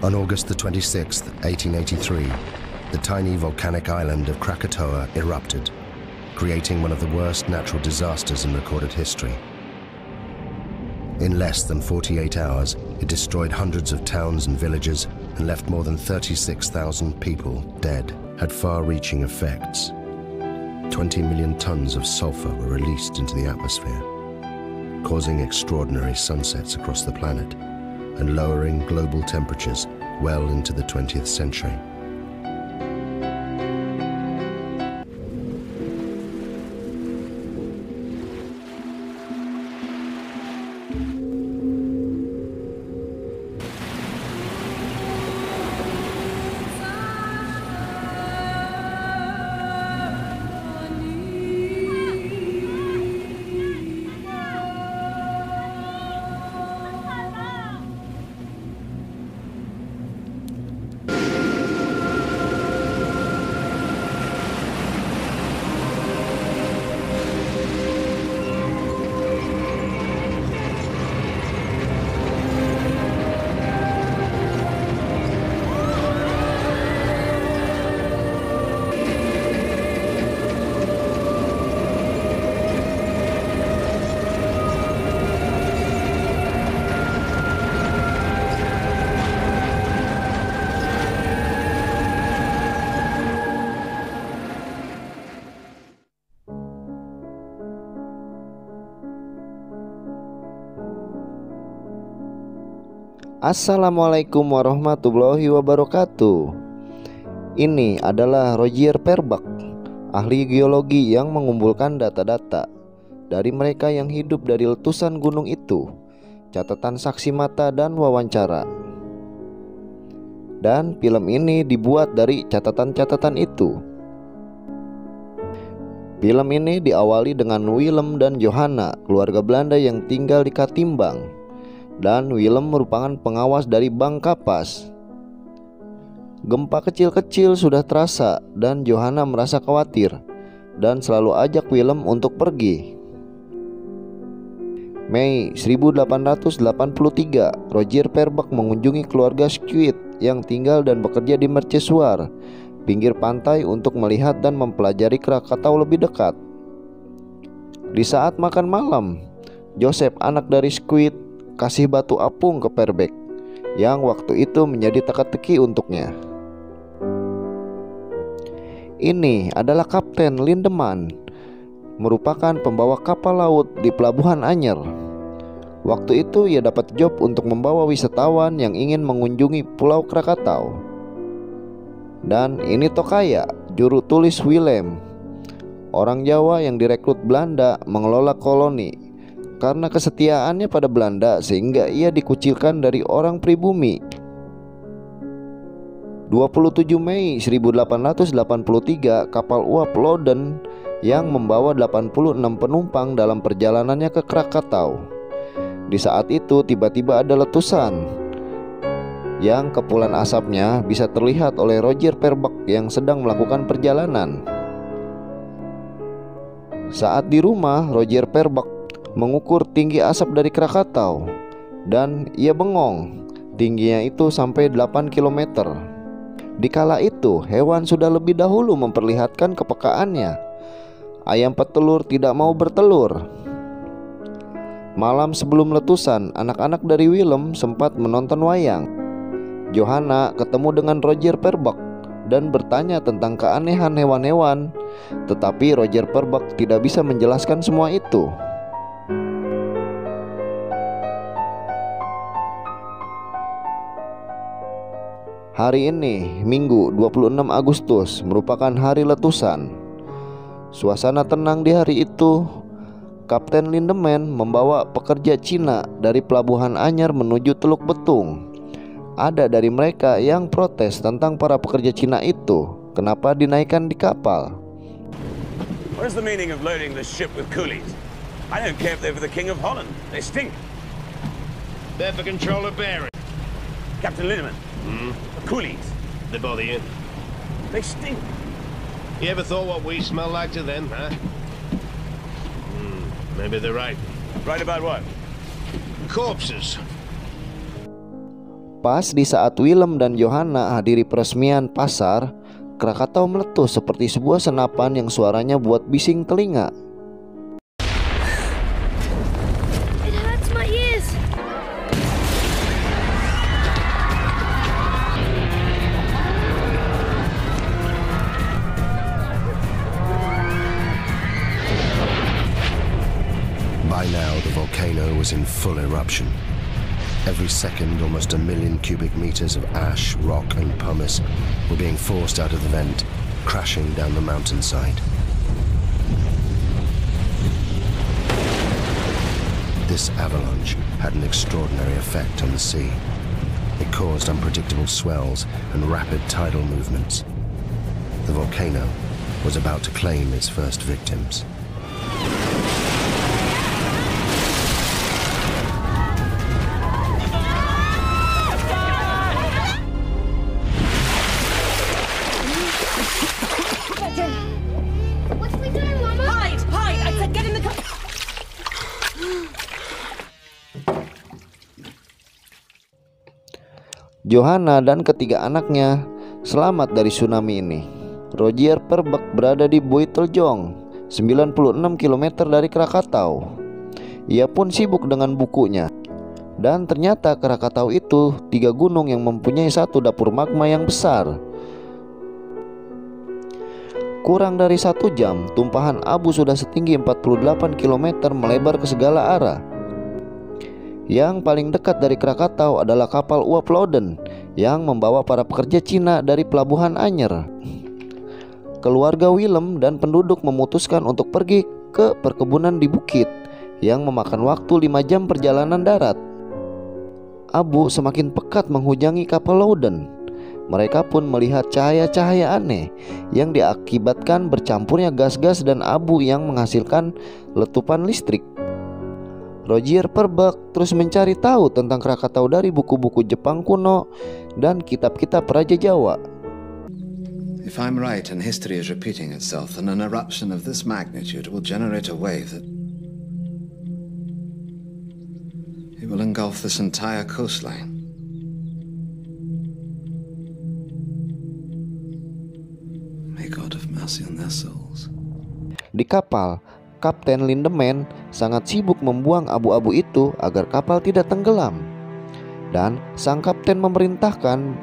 On August the 26th, 1883, the tiny volcanic island of Krakatoa erupted, creating one of the worst natural disasters in recorded history. In less than 48 hours, it destroyed hundreds of towns and villages and left more than 36,000 people dead. Had far-reaching effects. 20 million tons of sulfur were released into the atmosphere, causing extraordinary sunsets across the planet and lowering global temperatures well into the 20th century. Assalamualaikum warahmatullahi wabarakatuh. Ini adalah Roger Verbeek, ahli geologi yang mengumpulkan data-data dari mereka yang hidup dari letusan gunung itu, catatan saksi mata dan wawancara. Dan film ini dibuat dari catatan-catatan itu. Film ini diawali dengan Willem dan Johanna, keluarga Belanda yang tinggal di Katimbang. Dan Willem merupakan pengawas dari Bank Kapas. Gempa kecil-kecil sudah terasa dan Johanna merasa khawatir dan selalu ajak Willem untuk pergi. Mei 1883, Roger Verbeek mengunjungi keluarga Squid yang tinggal dan bekerja di mercusuar, pinggir pantai, untuk melihat dan mempelajari Krakatau lebih dekat. Di saat makan malam, Joseph, anak dari Squid, kasih batu apung ke Verbeek yang waktu itu menjadi teka-teki untuknya. Ini adalah Kapten Lindeman, merupakan pembawa kapal laut di Pelabuhan Anyer. Waktu itu ia dapat job untuk membawa wisatawan yang ingin mengunjungi Pulau Krakatau. Dan ini Tokaya, juru tulis Willem, orang Jawa yang direkrut Belanda mengelola koloni. Karena kesetiaannya pada Belanda sehingga ia dikucilkan dari orang pribumi. 27 Mei 1883, kapal uap Loden yang membawa 86 penumpang dalam perjalanannya ke Krakatau. Di saat itu tiba-tiba ada letusan yang kepulan asapnya bisa terlihat oleh Roger Verbeek yang sedang melakukan perjalanan. Saat di rumah, Roger Verbeek mengukur tinggi asap dari Krakatau dan ia bengong. Tingginya itu sampai 8 km. Dikala itu hewan sudah lebih dahulu memperlihatkan kepekaannya. Ayam petelur tidak mau bertelur. Malam sebelum letusan, anak-anak dari Willem sempat menonton wayang. Johanna ketemu dengan Roger Verbeek dan bertanya tentang keanehan hewan-hewan, tetapi Roger Verbeek tidak bisa menjelaskan semua itu. Hari ini, Minggu 26 Agustus, merupakan hari letusan. Suasana tenang di hari itu. Kapten Lindeman membawa pekerja Cina dari Pelabuhan Anyer menuju Teluk Betung. Ada dari mereka yang protes tentang para pekerja Cina itu. Kenapa dinaikkan di kapal? What is the meaning of loading the ship with coolies? I don't care if they're for the King of Holland. They stink. They're for control of bearing. Captain Lindeman. The coolies. They bother you? They stink. You ever thought what we smell like to them, huh? Maybe they're right. Right about what? Corpses. Pas di saat Willem dan Johanna hadiri peresmian pasar, Krakatau meletus seperti sebuah senapan yang suaranya buat bising telinga. It hurts my ears. By now, the volcano was in full eruption. Every second, almost 1 million cubic meters of ash, rock, and pumice were being forced out of the vent, crashing down the mountainside. This avalanche had an extraordinary effect on the sea. It caused unpredictable swells and rapid tidal movements. The volcano was about to claim its first victims. What's we doing, Mama? Hide! Hide! I said get in the car! Johanna dan ketiga anaknya selamat dari tsunami ini. Rogier Perbak berada di Boiteljong, 96 km dari Krakatau. Ia pun sibuk dengan bukunya. Dan ternyata Krakatau itu 3 gunung yang mempunyai 1 dapur magma yang besar. Kurang dari 1 jam, tumpahan abu sudah setinggi 48 km melebar ke segala arah. Yang paling dekat dari Krakatau adalah kapal uap Loden yang membawa para pekerja Cina dari pelabuhan Anyer. Keluarga Willem dan penduduk memutuskan untuk pergi ke perkebunan di bukit yang memakan waktu 5 jam perjalanan darat. Abu semakin pekat menghujangi kapal Loden. Mereka pun melihat cahaya-cahaya aneh yang diakibatkan bercampurnya gas-gas dan abu yang menghasilkan letupan listrik. Rogier Perbak terus mencari tahu tentang Krakatau dari buku-buku Jepang kuno dan kitab-kitab Raja Jawa. If I'm right and history is repeating itself, then an eruption of this magnitude will generate a wave that it will engulf this entire coastline. May God have mercy on their souls. Di kapal, Kapten Lindeman sangat sibuk membuang abu-abu itu agar kapal tidak tenggelam. Dan sang kapten memerintahkan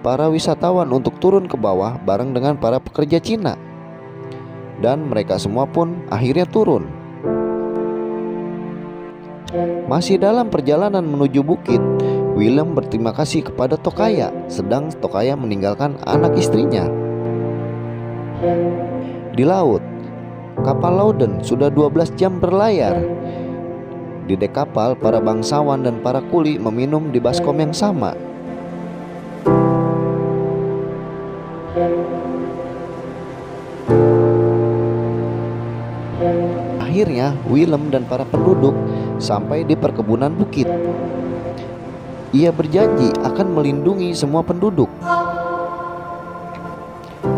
para wisatawan untuk turun ke bawah bareng dengan para pekerja Cina. Dan mereka semua pun akhirnya turun. Masih dalam perjalanan menuju bukit, Willem berterima kasih kepada Tokaya, sedang Tokaya meninggalkan anak istrinya. Di laut, kapal Loden sudah 12 jam berlayar. Di dek kapal, para bangsawan dan para kuli meminum di baskom yang sama. Akhirnya, Willem dan para penduduk sampai di perkebunan bukit. Ia berjanji akan melindungi semua penduduk.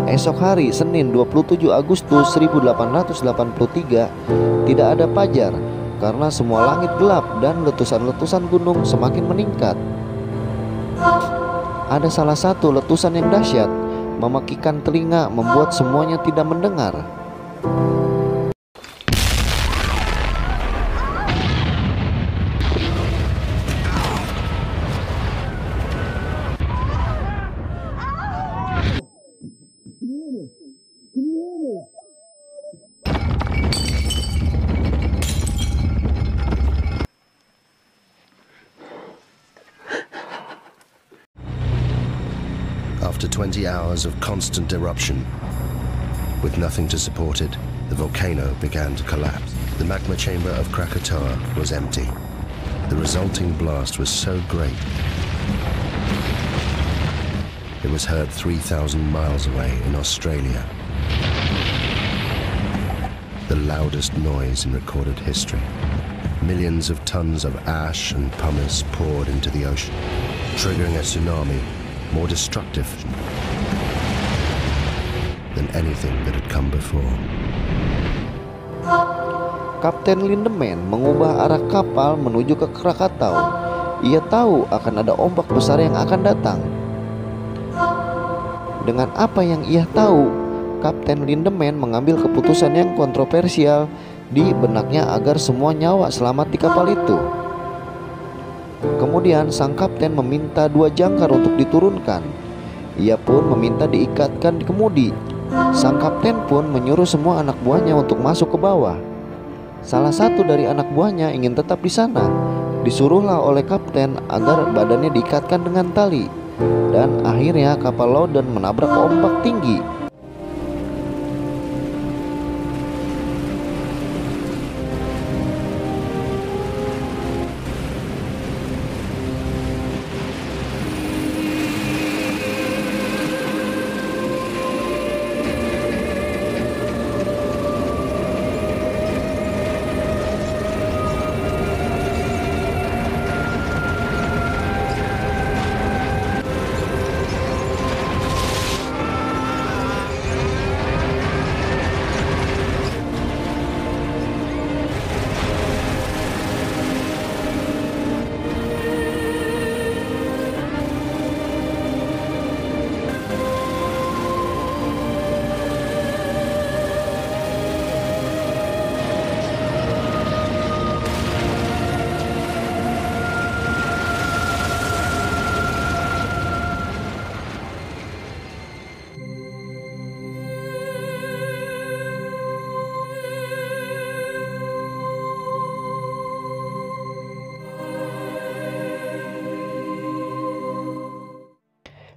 Esok hari, Senin 27 Agustus 1883, tidak ada fajar karena semua langit gelap dan letusan-letusan gunung semakin meningkat. Ada salah satu letusan yang dahsyat, memekikkan telinga, membuat semuanya tidak mendengar. After 20 hours of constant eruption, with nothing to support it, the volcano began to collapse. The magma chamber of Krakatoa was empty. The resulting blast was so great, it was heard 3,000 miles away in Australia. The loudest noise in recorded history. Millions of tons of ash and pumice poured into the ocean, triggering a tsunami more destructive than anything that had come before. Kapten Lindeman mengubah arah kapal menuju ke Krakatau. Ia tahu akan ada ombak besar yang akan datang. Dengan apa yang ia tahu, Kapten Lindemann mengambil keputusan yang kontroversial di benaknya agar semua nyawa selamat di kapal itu. Kemudian sang kapten meminta 2 jangkar untuk diturunkan. Ia pun meminta diikatkan di kemudi. Sang kapten pun menyuruh semua anak buahnya untuk masuk ke bawah. Salah satu dari anak buahnya ingin tetap di sana. Disuruhlah oleh kapten agar badannya diikatkan dengan tali. Dan akhirnya kapal Loudon menabrak ombak tinggi.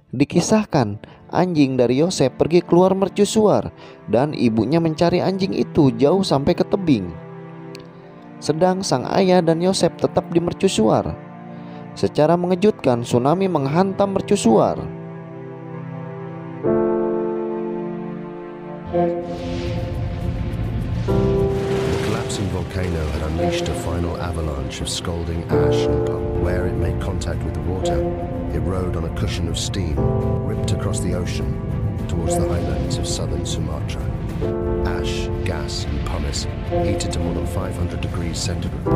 Dikisahkan, anjing dari Yosef pergi keluar mercusuar dan ibunya mencari anjing itu jauh sampai ke tebing. Sedang sang ayah dan Yosef tetap di mercusuar. Secara mengejutkan, tsunami menghantam mercusuar. The collapsing volcano had unleashed a final avalanche of scalding ash and pulp. Where it made contact with the water, it rode on a cushion of steam, ripped across the ocean towards the highlands of southern Sumatra. Ash, gas, and pumice heated to more than 500 degrees centigrade.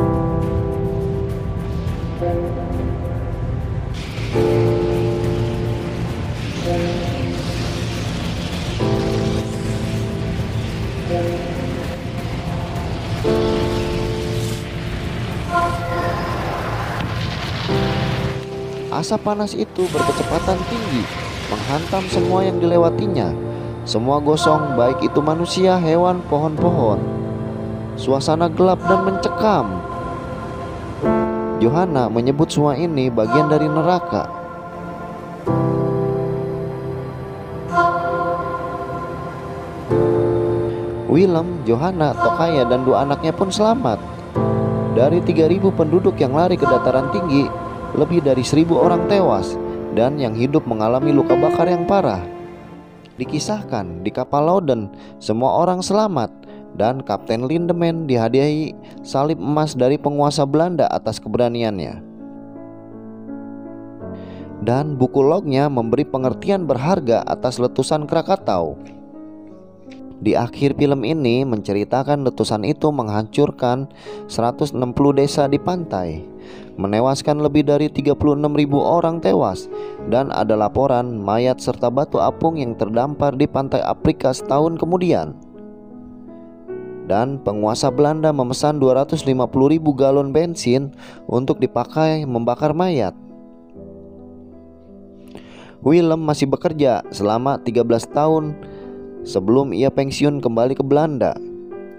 Asap panas itu berkecepatan tinggi, menghantam semua yang dilewatinya. Semua gosong, baik itu manusia, hewan, pohon-pohon. Suasana gelap dan mencekam. Johanna menyebut semua ini bagian dari neraka. Willem, Johanna, Tokaya, dan 2 anaknya pun selamat. Dari 3.000 penduduk yang lari ke dataran tinggi, lebih dari 1.000 orang tewas dan yang hidup mengalami luka bakar yang parah. Dikisahkan di kapal Loudon semua orang selamat dan Kapten Lindemann dihadiahi salib emas dari penguasa Belanda atas keberaniannya. Dan buku lognya memberi pengertian berharga atas letusan Krakatau. Di akhir film ini menceritakan letusan itu menghancurkan 160 desa di pantai, menewaskan lebih dari 36.000 orang tewas, dan ada laporan mayat serta batu apung yang terdampar di pantai Afrika setahun kemudian. Dan penguasa Belanda memesan 250.000 galon bensin untuk dipakai membakar mayat. Willem masih bekerja selama 13 tahun sebelum ia pensiun kembali ke Belanda.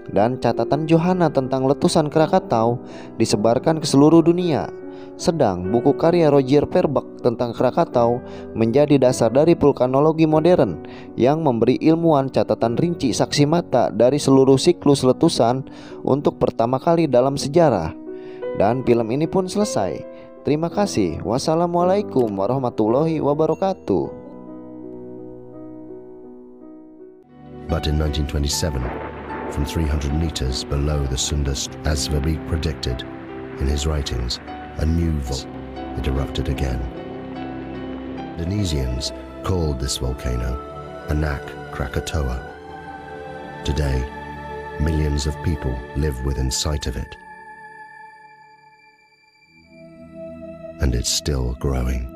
Dan catatan Johanna tentang letusan Krakatau disebarkan ke seluruh dunia. Sedang buku karya Roger Verbeek tentang Krakatau menjadi dasar dari vulkanologi modern yang memberi ilmuwan catatan rinci saksi mata dari seluruh siklus letusan untuk pertama kali dalam sejarah. Dan film ini pun selesai. Terima kasih. Wassalamualaikum warahmatullahi wabarakatuh. But in 1927, from 300 meters below the Sunda, as Verbeek predicted in his writings, a new volcano had erupted again. Indonesians called this volcano Anak Krakatoa. Today, millions of people live within sight of it. and it's still growing.